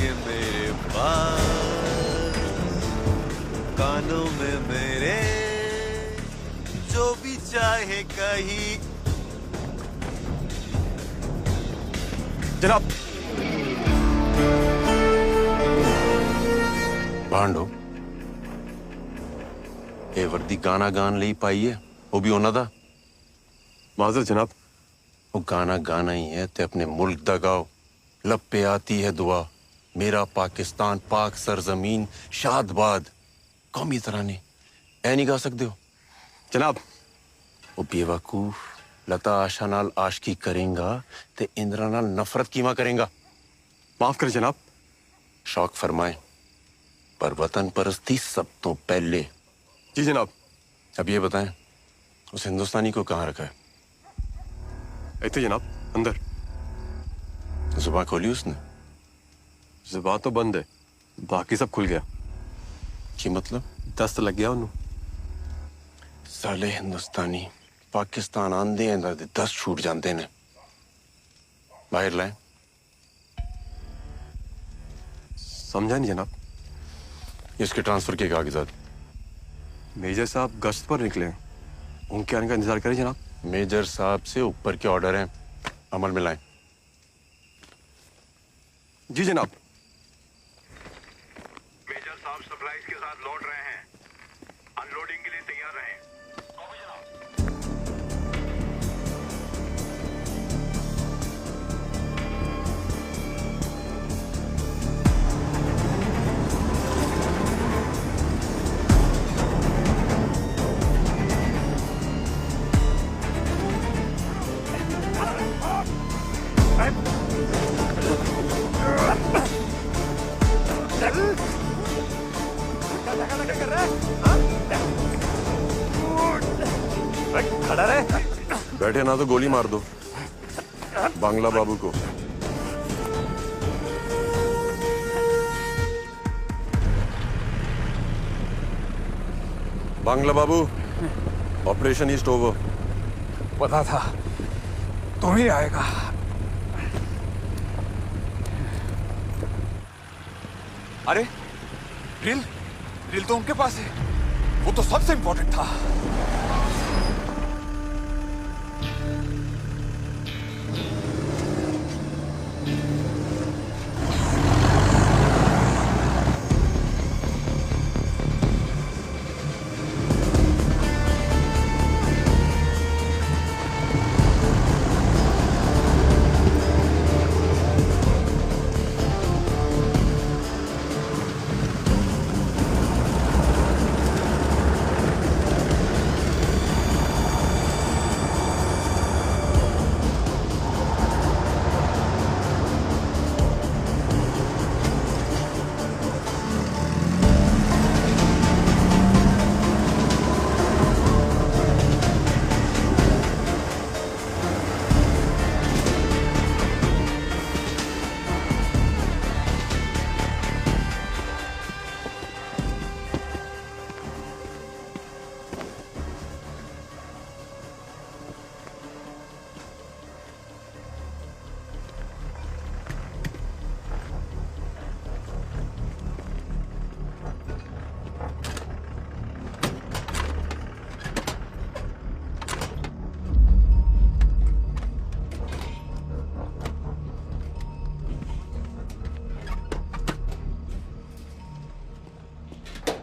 ये मेरे पास, कानों में मेरे जो भी चाहे कहीं। जनाब। भांडो ये वर्दी गाना गान ली पाई है, वो भी होना था। माजर जनाब। वो गाना गाना ही है ते अपने मुल्क दा गाओ। लब पे आती है दुआ, मेरा पाकिस्तान पाक सरजमीन शादबाद। कौमी तराने ऐ नहीं गा सकते हो जनाब। वो बेवकूफ लता आशा नाल आशकी करेंगा ते इंद्रा नाल नफरत कीमा करेंगा। माफ कर जनाब। शौक फरमाए पर वतन परस्ती सब तो पहले। जी जनाब। अब ये बताएं उस हिंदुस्तानी को कहाँ रखा है? ऐसे जनाब, अंदर। जुबान खोली उसने? जुबान तो बंद है, बाकी सब खुल गया। की मतलब? दस्त लग गया उन्होंने। साले हिंदुस्तानी पाकिस्तान आंदे हैं दर्द 10 छूट जाते हैं। बाहर लाए। समझा नहीं जनाब। इसके ट्रांसफर के कागजात। मेजर साहब गश्त पर निकले हैं, उनके आने का इंतजार करें जनाब। मेजर साहब से ऊपर के ऑर्डर हैं, अमल में लाएं। जी जनाब। मेजर साहब सप्लाईज के साथ लौट रहे हैं, अनलोडिंग के लिए तैयार रहें। कॉपी जनाब। खड़ा रहे। बैठे ना तो गोली मार दो बांग्ला बाबू को। बांग्ला बाबू, ऑपरेशन ईस्ट ओवर। पता था तुम ही आएगा। अरे ड्रिल ड्रिल तो उनके पास है, वो तो सबसे इंपॉर्टेंट था।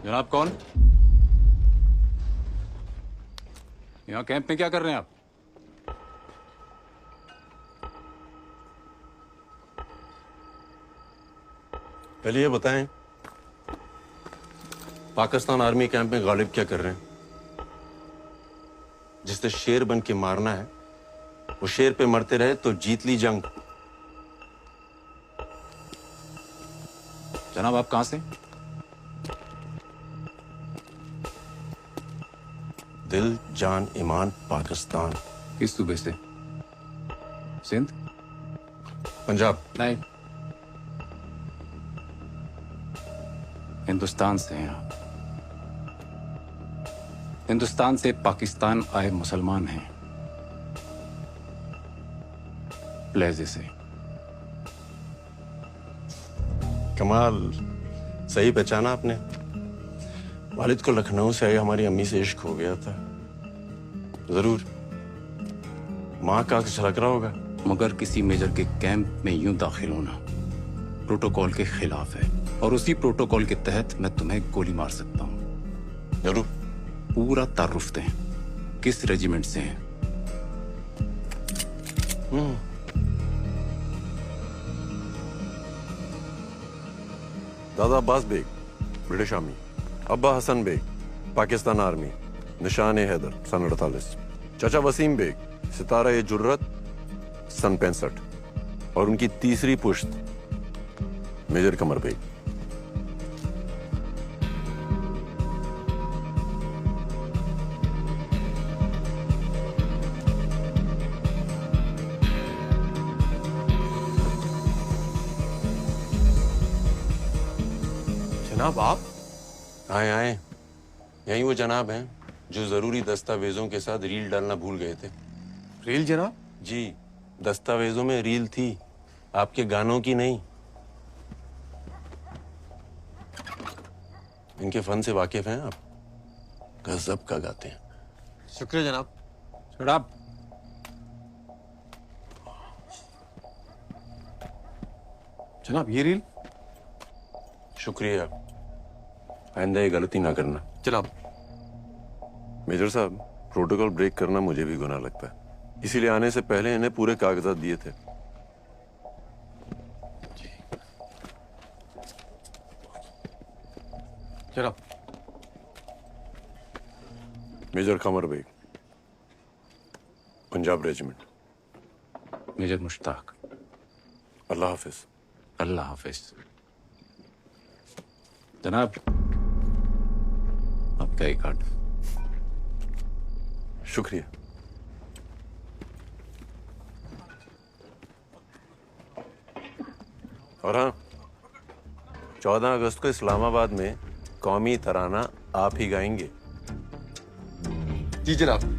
जनाब कौन? यहाँ कैंप में क्या कर रहे हैं आप? पहले ये बताएं पाकिस्तान आर्मी कैंप में गालिब क्या कर रहे हैं? जिसने शेर बन के मारना है वो शेर पे मरते रहे तो जीत ली जंग। जनाब आप कहां से? दिल जान ईमान पाकिस्तान। किस सूबे से? सिंध? पंजाब। नहीं, हिंदुस्तान से हैं आप। हिंदुस्तान से पाकिस्तान आए मुसलमान हैं, प्लेजे से। कमाल, सही पहचाना आपने। वालिद को लखनऊ से आई हमारी अम्मी से इश्क हो गया था। जरूर माँ का झलक रहा होगा। मगर किसी मेजर के कैंप में यूं दाखिल होना प्रोटोकॉल के खिलाफ है, और उसी प्रोटोकॉल के तहत मैं तुम्हें गोली मार सकता हूं। जरूर। पूरा तारुफ दें, किस रेजिमेंट से हैं? दादा अब्बास बेग, ब्रिटिश आर्मी। अब्बा हसन बेग, पाकिस्तान आर्मी, निशान हैदर, सन 48। चाचा वसीम बेग, सितारा ए जुर्रत, सन 65। और उनकी तीसरी पुश्त मेजर कमर बेग। जनाब आप? आए आए, यही वो जनाब हैं जो जरूरी दस्तावेजों के साथ रील डालना भूल गए थे। रील जनाब? जी, दस्तावेजों में रील थी, आपके गानों की नहीं। इनके फन से वाकिफ हैं आप? गजब का गाते हैं। शुक्रिया जनाब। शराब। जनाब ये रील? शुक्रिया, आइंदा ये गलती ना करना। जनाब। मेजर साहब, प्रोटोकॉल ब्रेक करना मुझे भी गुनाह लगता है, इसीलिए आने से पहले इन्हें पूरे कागजात दिए थे। जनाब। Major Qamar Baig, Punjab regiment. Major Mushtaq. Allah हाफिज। अल्लाह हाफिज। जनाब, आपका एक कार्ड। शुक्रिया। और हाँ, 14 अगस्त को इस्लामाबाद में कौमी तराना आप ही गाएंगे। जी जनाब।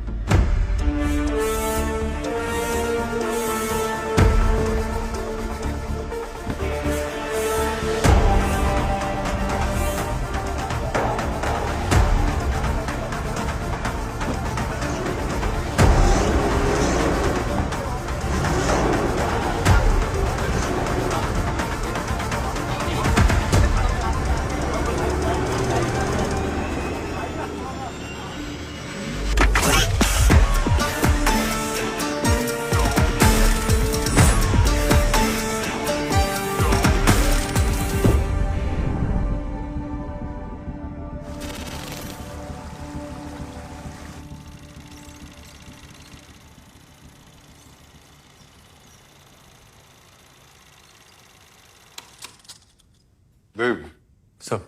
देव, सब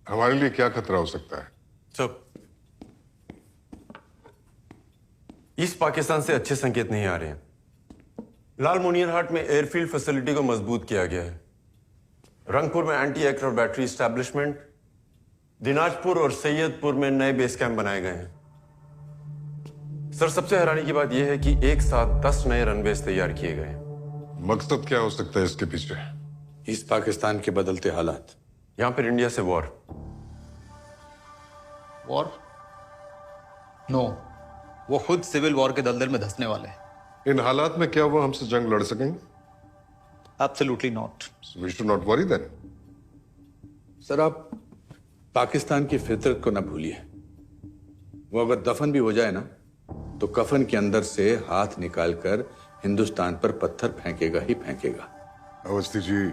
हमारे लिए क्या खतरा हो सकता है? सब ईस्ट पाकिस्तान से अच्छे संकेत नहीं आ रहे हैं। लाल मोनियरहाट में एयरफील्ड फैसिलिटी को मजबूत किया गया है। रंगपुर में anti aircraft battery establishment, Dinajpur और सैयदपुर में नए बेस कैंप बनाए गए हैं। सर, सबसे हैरानी की बात यह है कि एक साथ 10 नए रनवेज तैयार किए गए हैं। मकसद क्या हो सकता है इसके पीछे? ईस्ट पाकिस्तान के बदलते हालात, यहां पर इंडिया से वॉर। वॉर? नो, वो खुद सिविल वॉर के दलदल में धंसने वाले हैं। इन हालात में क्या वो हमसे जंग लड़ सकेंगे? Absolutely not. We should not worry then. Sir, आप पाकिस्तान की फितरत को ना भूलिए। वो अगर दफन भी हो जाए ना, तो कफन के अंदर से हाथ निकालकर हिंदुस्तान पर पत्थर फेंकेगा ही फेंकेगा। अवस्थी जी,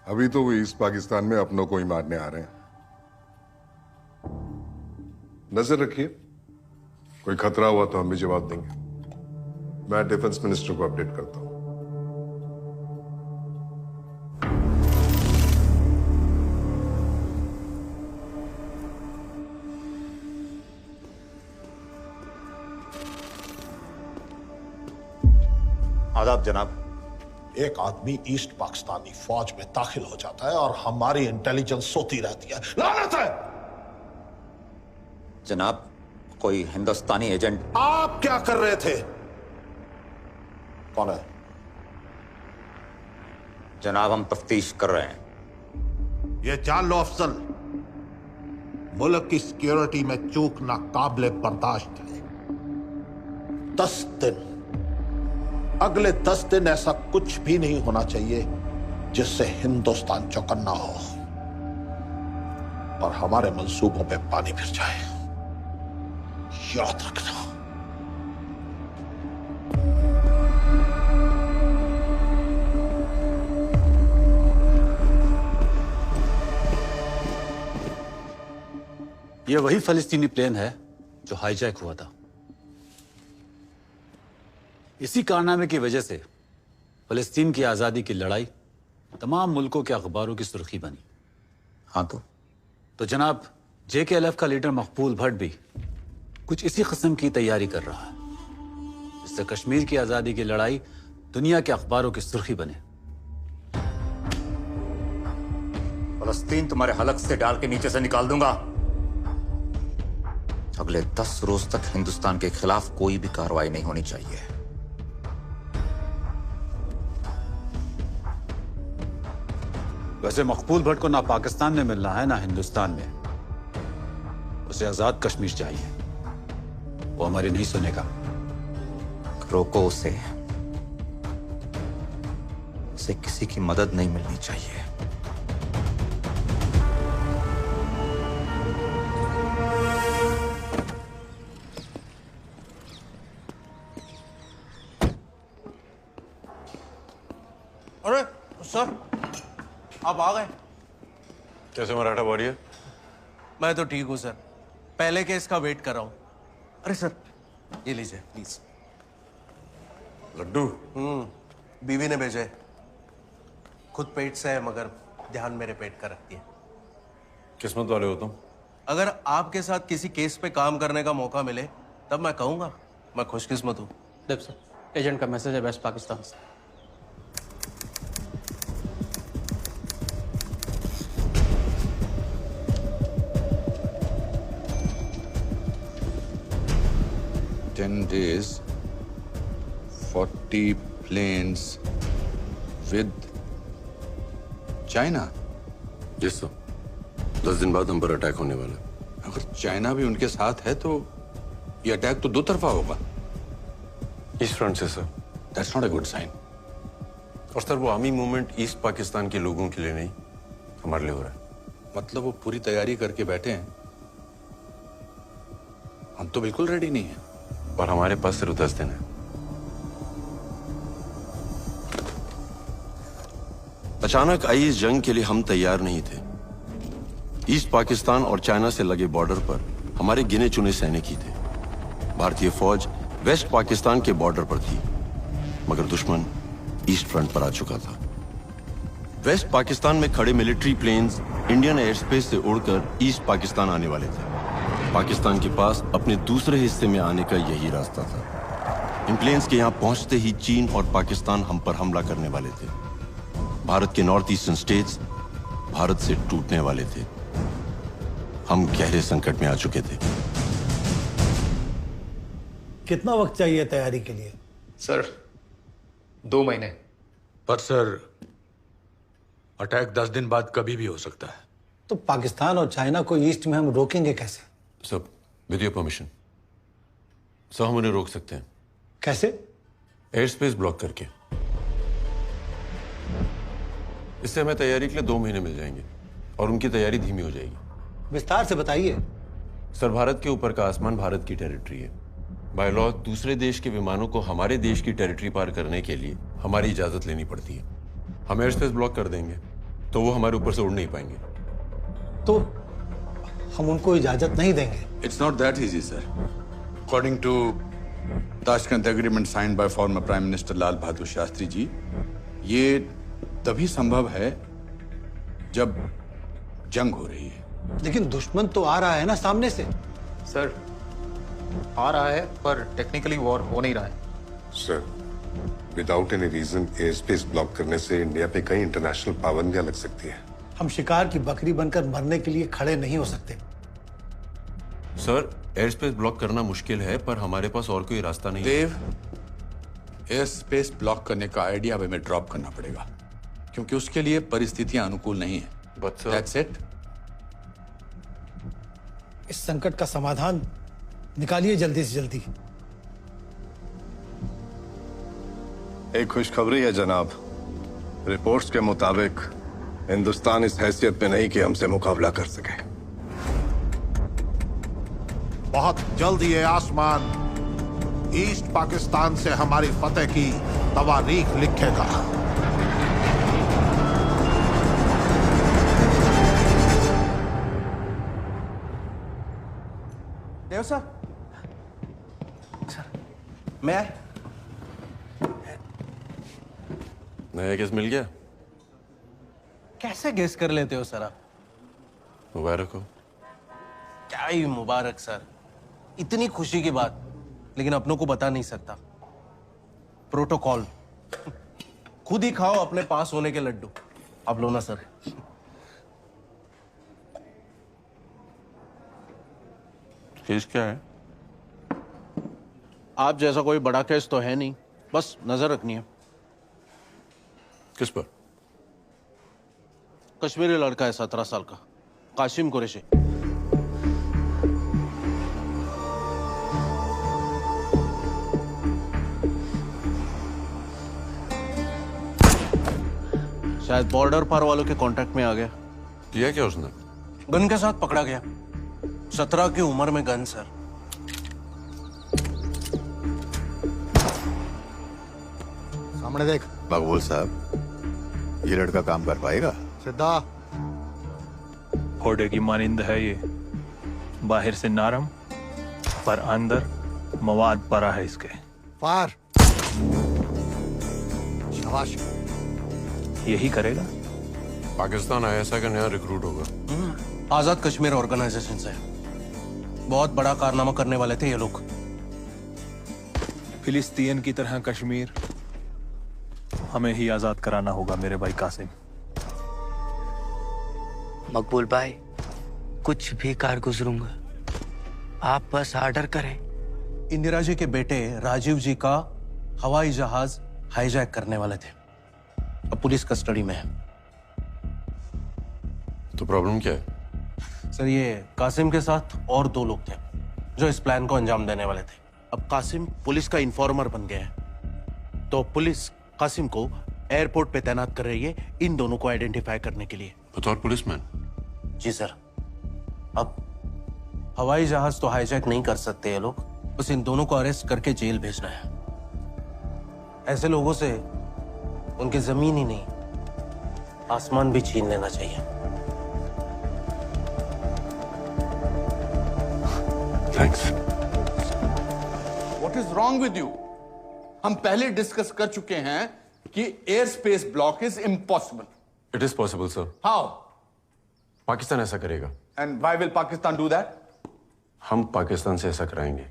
अभी तो वो ईस्ट पाकिस्तान में अपनों को ही मारने आ रहे हैं। नजर रखिए, कोई खतरा हुआ तो हम भी जवाब देंगे। मैं डिफेंस मिनिस्टर को अपडेट करता हूं। आदाब जनाब। एक आदमी ईस्ट पाकिस्तानी फौज में दाखिल हो जाता है और हमारी इंटेलिजेंस सोती रहती है। लानत है! जनाब, कोई हिंदुस्तानी एजेंट। आप क्या कर रहे थे? कौन है? जनाब हम तफ्तीश कर रहे हैं। ये जान लो अफजल, मुल्क की सिक्योरिटी में चूक नाकाबिले बर्दाश्त है। 10 दिन, अगले 10 दिन ऐसा कुछ भी नहीं होना चाहिए जिससे हिंदुस्तान चौकन्ना हो और हमारे मंसूबों पे पानी फिर जाए। याद रखना। ये वही फलस्तीनी प्लेन है जो हाईजैक हुआ था। इसी कारनामे की वजह से फलस्तीन की आज़ादी की लड़ाई तमाम मुल्कों के अखबारों की सुर्खी बनी। हाँ तो जनाब JKLF का लीडर मकबूल भट्ट भी कुछ इसी किस्म की तैयारी कर रहा है, जिससे कश्मीर की आज़ादी की लड़ाई दुनिया के अखबारों की सुर्खी बने। फलस्तीन तुम्हारे हलक से डाल के नीचे से निकाल दूंगा। अगले 10 रोज तक हिंदुस्तान के खिलाफ कोई भी कार्रवाई नहीं होनी चाहिए। वैसे मकबूल भट्ट को ना पाकिस्तान में मिलना है ना हिंदुस्तान में, उसे आजाद कश्मीर चाहिए। वो हमारी नहीं सुनेगा। रोको उसे किसी की मदद नहीं मिलनी चाहिए। अरे सर, आप आ गए। कैसे मराठा वॉरियर? मैं तो ठीक हूँ सर, पहले केस का वेट कर रहा हूँ। अरे सर ये लीजिए प्लीज। लड्डू? बीवी ने भेजा है। खुद पेट से है मगर ध्यान मेरे पेट का रखती है। किस्मत वाले हो तुम। अगर आपके साथ किसी केस पे काम करने का मौका मिले तब मैं कहूंगा मैं खुशकिस्मत हूँ। सर, एजेंट का मैसेज है वेस्ट पाकिस्तान से। days, 40 planes with China. Yes sir, 10 दिन बाद हम पर अटैक होने वाला है। अगर चाइना भी उनके साथ है तो ये अटैक तो दो तरफा होगा। ईस्ट फ्रंट से sir. That's not a good sign. और सर वो आर्मी मूवमेंट ईस्ट पाकिस्तान के लोगों के लिए नहीं, हमारे लिए हो रहा है। मतलब वो पूरी तैयारी करके बैठे हैं, हम तो बिल्कुल रेडी नहीं हैं। और हमारे पास सिर्फ 10 दिन है। अचानक आई इस जंग के लिए हम तैयार नहीं थे। ईस्ट पाकिस्तान और चाइना से लगे बॉर्डर पर हमारे गिने चुने सैनिक ही थे। भारतीय फौज वेस्ट पाकिस्तान के बॉर्डर पर थी, मगर दुश्मन ईस्ट फ्रंट पर आ चुका था। वेस्ट पाकिस्तान में खड़े military planes Indian air space से उड़कर ईस्ट पाकिस्तान आने वाले थे। पाकिस्तान के पास अपने दूसरे हिस्से में आने का यही रास्ता था। इन प्लेन्स के यहाँ पहुंचते ही चीन और पाकिस्तान हम पर हमला करने वाले थे। भारत के नॉर्थ ईस्टर्न स्टेट्स भारत से टूटने वाले थे। हम गहरे संकट में आ चुके थे। कितना वक्त चाहिए तैयारी के लिए? सर 2 महीने। पर सर अटैक 10 दिन बाद कभी भी हो सकता है। तो पाकिस्तान और चाइना को ईस्ट में हम रोकेंगे कैसे? सब विद योर परमिशन सर, हम उन्हें रोक सकते हैं। कैसे? एयर स्पेस ब्लॉक करके। इससे हमें तैयारी के लिए 2 महीने मिल जाएंगे और उनकी तैयारी धीमी हो जाएगी। विस्तार से बताइए। सर, भारत के ऊपर का आसमान भारत की टेरिटरी है। बाय लॉ दूसरे देश के विमानों को हमारे देश की टेरिटरी पार करने के लिए हमारी इजाजत लेनी पड़ती है। हम एयर स्पेस ब्लॉक कर देंगे तो वो हमारे ऊपर से उड़ नहीं पाएंगे। तो हम उनको इजाजत नहीं देंगे? It's not that easy sir. According to Tashkent agreement signed by former prime minister Lal Bahadur Shastri ji, ये तभी संभव है जब जंग हो रही है। लेकिन दुश्मन तो आ रहा है ना सामने से। सर आ रहा है पर टेक्निकली वॉर हो नहीं रहा है। Sir, without any reason air space block करने से इंडिया पे कई इंटरनेशनल पाबंदियां लग सकती हैं। हम शिकार की बकरी बनकर मरने के लिए खड़े नहीं हो सकते। सर, एयर स्पेस ब्लॉक करना मुश्किल है पर हमारे पास और कोई रास्ता नहीं है। देव, एयर स्पेस ब्लॉक करने का आइडिया अब हमें ड्रॉप करना पड़ेगा क्योंकि उसके लिए परिस्थितियां अनुकूल नहीं है। But sir, That's it. इस संकट का समाधान निकालिए जल्दी से जल्दी। एक खुशखबरी है जनाब। रिपोर्ट्स के मुताबिक हिंदुस्तान इस हैसियत में नहीं कि हमसे मुकाबला कर सके। बहुत जल्द ये आसमान ईस्ट पाकिस्तान से हमारी फतेह की तवारीख लिखेगा। देव सर, मैं नया केस मिल गया? कैसे गेस कर लेते हो सर आप? मुबारक हो। क्या ही मुबारक सर, इतनी खुशी की बात, लेकिन अपनों को बता नहीं सकता। प्रोटोकॉल। खुद ही खाओ अपने पास होने के लड्डू। आप लो ना सर। केस क्या है? आप जैसा कोई बड़ा केस तो है नहीं, बस नजर रखनी है। किस पर? कश्मीरी लड़का है 17 साल का, कासिम कुरैशी। शायद बॉर्डर पार वालों के कांटेक्ट में आ गया। किया क्या उसने? गन के साथ पकड़ा गया। 17 की उम्र में गन सर। सामने देख। मकबूल साहब, ये लड़का काम कर पाएगा? सिद्धा। घोड़े की मानिंद है ये, बाहर से नरम पर अंदर मवाद पड़ा है इसके। फार। शाबाश। यही करेगा। पाकिस्तान आईएसआई का नया रिक्रूट होगा। आजाद कश्मीर ऑर्गेनाइजेशन से। बहुत बड़ा कारनामा करने वाले थे ये लोग। फिलिस्तीन की तरह कश्मीर हमें ही आजाद कराना होगा मेरे भाई कासिम। मकबूल भाई, कुछ भी कार गुजरूंगा, आप बस ऑर्डर करें। इंदिरा जी के बेटे राजीव जी का हवाई जहाज हाईजैक करने वाले थे, अब पुलिस कस्टडी में है। तो प्रॉब्लम क्या है? सर, ये कासिम के साथ और 2 लोग थे जो इस प्लान को अंजाम देने वाले थे। अब कासिम पुलिस का इन्फॉर्मर बन गया है, तो पुलिस कासिम को एयरपोर्ट पे तैनात कर रही है इन दोनों को आइडेंटिफाई करने के लिए। बतौर पुलिसमैन? जी सर। अब हवाई जहाज तो हाईजैक नहीं कर सकते ये लोग, बस इन दोनों को अरेस्ट करके जेल भेजना है। ऐसे लोगों से उनकी जमीन ही नहीं, आसमान भी छीन लेना चाहिए। Thanks. What is wrong with you? हम पहले डिस्कस कर चुके हैं कि air space block is impossible. It is possible sir. How? Pakistan ऐसा करेगा। And why will Pakistan do that? हम पाकिस्तान से ऐसा कराएंगे।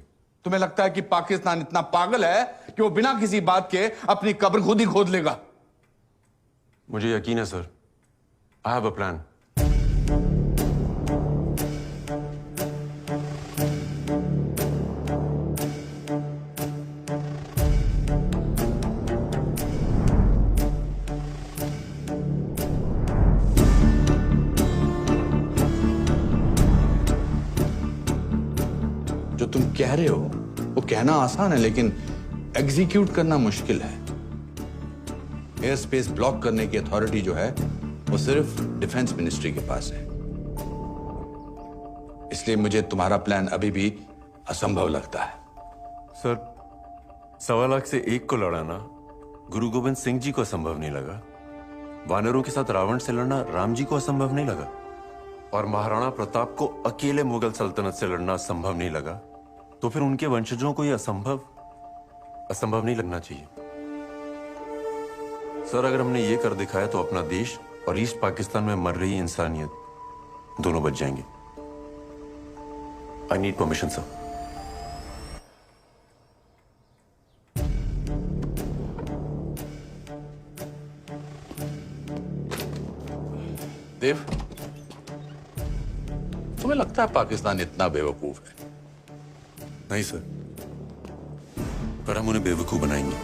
तुम्हें लगता है कि पाकिस्तान इतना पागल है कि वो बिना किसी बात के अपनी कब्र खुद ही खोद लेगा? मुझे यकीन है sir. I have a plan. जो तुम कह रहे हो वो कहना आसान है, लेकिन एग्जीक्यूट करना मुश्किल है। एयर स्पेस ब्लॉक करने की अथॉरिटी जो है वो सिर्फ डिफेंस मिनिस्ट्री के पास है। इसलिए मुझे तुम्हारा प्लान अभी भी असंभव लगता है। सर, 1.25 लाख से 1 को लड़ाना गुरु गोविंद सिंह जी को असंभव नहीं लगा। वानरों के साथ रावण से लड़ना राम जी को असंभव नहीं लगा। और महाराणा प्रताप को अकेले मुगल सल्तनत से लड़ना संभव नहीं लगा, तो फिर उनके वंशजों को यह असंभव नहीं लगना चाहिए। सर, अगर हमने ये कर दिखाया तो अपना देश और ईस्ट पाकिस्तान में मर रही इंसानियत दोनों बच जाएंगे। I need permission sir. Dev, तुम्हें लगता है पाकिस्तान इतना बेवकूफ है? नहीं सर, पर हम उन्हें बेवकूफ बनाएंगे।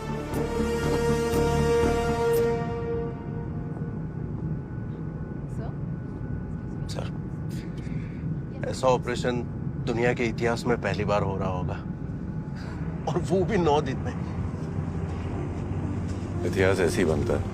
ऐसा ऑपरेशन दुनिया के इतिहास में पहली बार हो रहा होगा, और वो भी 9 दिन में। इतिहास ऐसे ही बनता है।